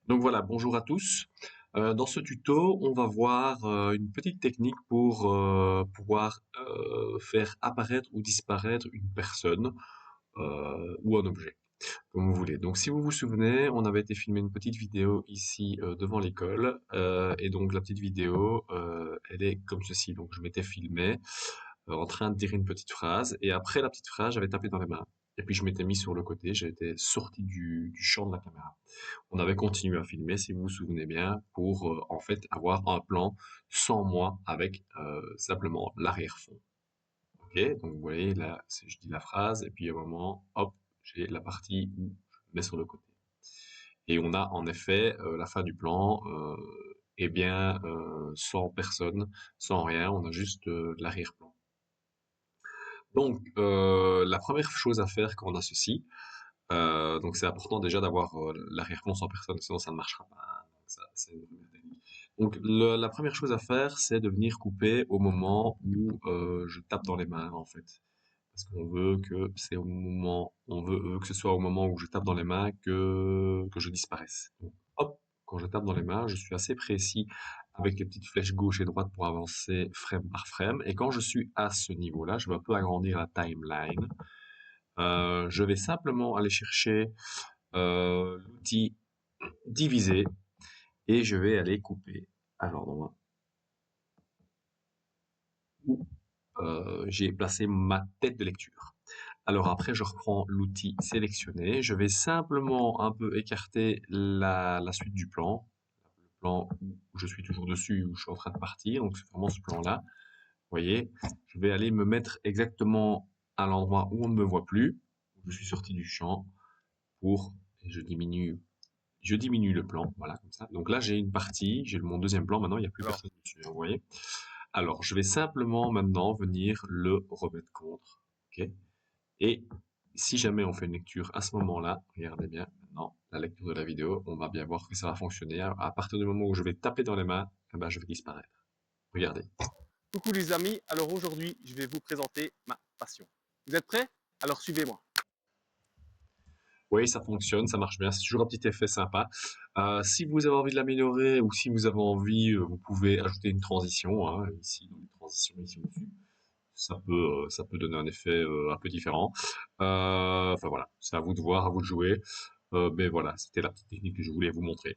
Donc voilà, bonjour à tous. Dans ce tuto, on va voir une petite technique pour pouvoir faire apparaître ou disparaître une personne ou un objet, comme vous voulez. Donc si vous vous souvenez, on avait été filmer une petite vidéo ici devant l'école, et donc la petite vidéo, elle est comme ceci. Donc je m'étais filmé en train de dire une petite phrase, et après la petite phrase, j'avais tapé dans les mains. Et puis je m'étais mis sur le côté, j'étais sorti du champ de la caméra. On avait continué à filmer, si vous vous souvenez bien, pour en fait avoir un plan sans moi avec simplement l'arrière-fond. Ok, donc vous voyez là, je dis la phrase et puis à un moment, hop, j'ai la partie où je mets sur le côté. Et on a en effet la fin du plan, eh bien sans personne, sans rien, on a juste de l'arrière-plan. Donc la première chose à faire quand on a ceci, donc c'est important déjà d'avoir l'arrière-plan sans personne, sinon ça ne marchera pas. Donc ça, c'est une première technique. Donc la première chose à faire, c'est de venir couper au moment où je tape dans les mains en fait, parce qu'on veut que c'est au moment, on veut que ce soit au moment où je tape dans les mains que je disparaisse. Donc hop, quand je tape dans les mains, je suis assez précis avec les petites flèches gauche et droite pour avancer frame par frame. Et quand je suis à ce niveau-là, je vais un peu agrandir la timeline. Je vais simplement aller chercher l'outil diviser et je vais aller couper à l'endroit où j'ai placé ma tête de lecture. Alors après, je reprends l'outil sélectionner. Je vais simplement un peu écarter la suite du plan. Le plan où je suis toujours dessus, où je suis en train de partir. Donc c'est vraiment ce plan-là. Vous voyez, je vais aller me mettre exactement à l'endroit où on ne me voit plus, où je suis sorti du champ pour, et je diminue le plan, voilà, comme ça. Donc là, j'ai une partie, j'ai mon deuxième plan, maintenant, il n'y a plus Alors, personne dessus, hein, vous voyez. Alors, je vais simplement maintenant venir le remettre contre, ok. Et si jamais on fait une lecture à ce moment-là, regardez bien, maintenant, la lecture de la vidéo, on va bien voir que ça va fonctionner. À partir du moment où je vais taper dans les mains, eh ben, je vais disparaître. Regardez. coucou les amis, alors aujourd'hui je vais vous présenter ma passion. Vous êtes prêts? Alors suivez-moi. Oui, ça fonctionne, ça marche bien. C'est toujours un petit effet sympa. Si vous avez envie de l'améliorer ou si vous avez envie, vous pouvez ajouter une transition, hein, ici, dans les transitions, ici au-dessus. Ça peut donner un effet un peu différent. Enfin voilà, c'est à vous de voir, à vous de jouer. Mais voilà, c'était la petite technique que je voulais vous montrer.